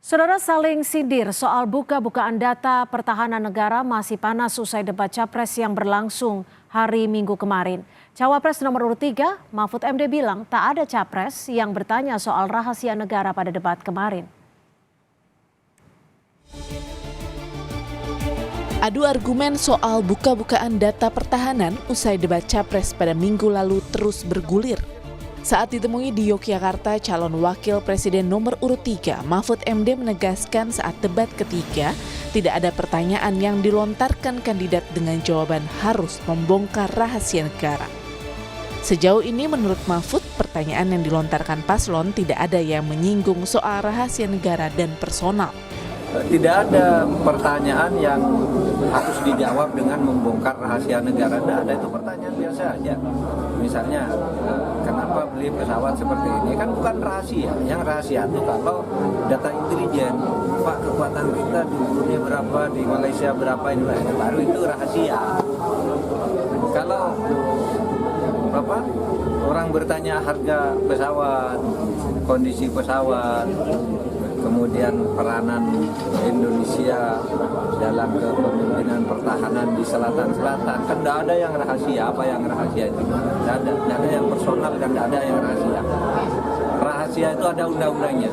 Saudara, saling sindir soal buka-bukaan data pertahanan negara masih panas usai debat Capres yang berlangsung hari Minggu kemarin. Cawapres nomor urut 3, Mahfud MD bilang tak ada Capres yang bertanya soal rahasia negara pada debat kemarin. Adu argumen soal buka-bukaan data pertahanan usai debat Capres pada Minggu lalu terus bergulir. Saat ditemui di Yogyakarta, calon wakil presiden nomor urut 3, Mahfud MD menegaskan saat debat ketiga, tidak ada pertanyaan yang dilontarkan kandidat dengan jawaban harus membongkar rahasia negara. Sejauh ini menurut Mahfud, pertanyaan yang dilontarkan paslon tidak ada yang menyinggung soal rahasia negara dan personal. Tidak ada pertanyaan yang harus dijawab dengan membongkar rahasia negara. Tidak ada, itu pertanyaan biasa aja. Misalnya, kenapa beli pesawat seperti ini? Kan bukan rahasia. Yang rahasia itu kalau data intelijen, Pak, kekuatan kita di dunia berapa, di Malaysia berapa, ini baru itu rahasia. Kalau orang bertanya harga pesawat, kondisi pesawat, kemudian peranan Indonesia dalam kepemimpinan pertahanan di selatan-selatan, kan tidak ada yang rahasia. Apa yang rahasia itu? Tidak ada yang personal dan tidak ada yang rahasia. Rahasia itu ada undang-undangnya.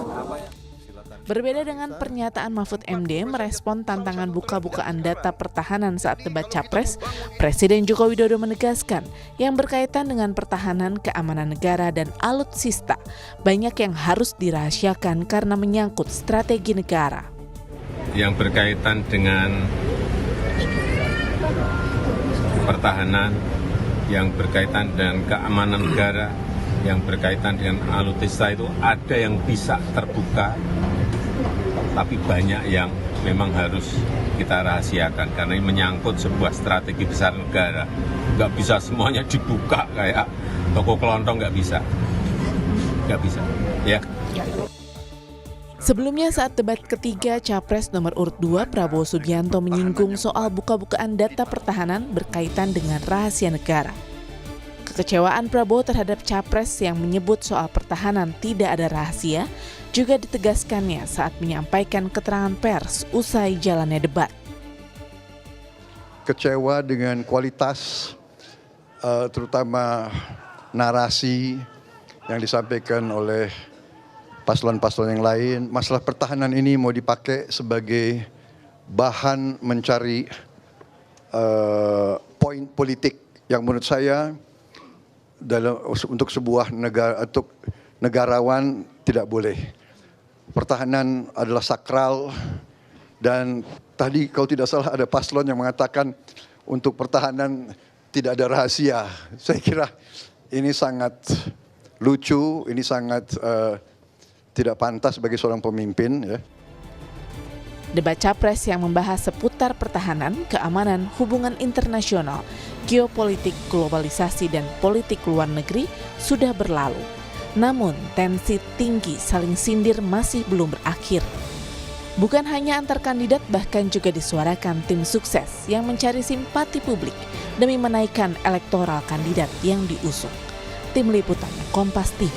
Berbeda dengan pernyataan Mahfud MD merespon tantangan buka-bukaan data pertahanan saat debat Capres, Presiden Joko Widodo menegaskan yang berkaitan dengan pertahanan, keamanan negara, dan alutsista banyak yang harus dirahasiakan karena menyangkut strategi negara. Yang berkaitan dengan pertahanan, yang berkaitan dengan keamanan negara, yang berkaitan dengan alutsista itu ada yang bisa terbuka, tapi banyak yang memang harus kita rahasiakan karena ini menyangkut sebuah strategi besar negara. Nggak bisa semuanya dibuka kayak toko kelontong, nggak bisa, ya. Sebelumnya saat debat ketiga, Capres nomor urut 2 Prabowo Subianto menyinggung soal buka-bukaan data pertahanan berkaitan dengan rahasia negara. Kekecewaan Prabowo terhadap Capres yang menyebut soal pertahanan tidak ada rahasia juga ditegaskannya saat menyampaikan keterangan pers usai jalannya debat. Kecewa dengan kualitas, terutama narasi yang disampaikan oleh paslon-paslon yang lain. Masalah pertahanan ini mau dipakai sebagai bahan mencari poin politik yang menurut saya untuk sebuah negara, untuk negarawan tidak boleh. Pertahanan adalah sakral, dan tadi kalau tidak salah ada paslon yang mengatakan untuk pertahanan tidak ada rahasia. Saya kira ini sangat lucu, ini sangat tidak pantas bagi seorang pemimpin, ya. Debat Capres yang membahas seputar pertahanan, keamanan, hubungan internasional, geopolitik, globalisasi, dan politik luar negeri sudah berlalu. Namun, tensi tinggi saling sindir masih belum berakhir. Bukan hanya antar kandidat, bahkan juga disuarakan tim sukses yang mencari simpati publik demi menaikkan elektoral kandidat yang diusung. Tim Liputan Kompas TV.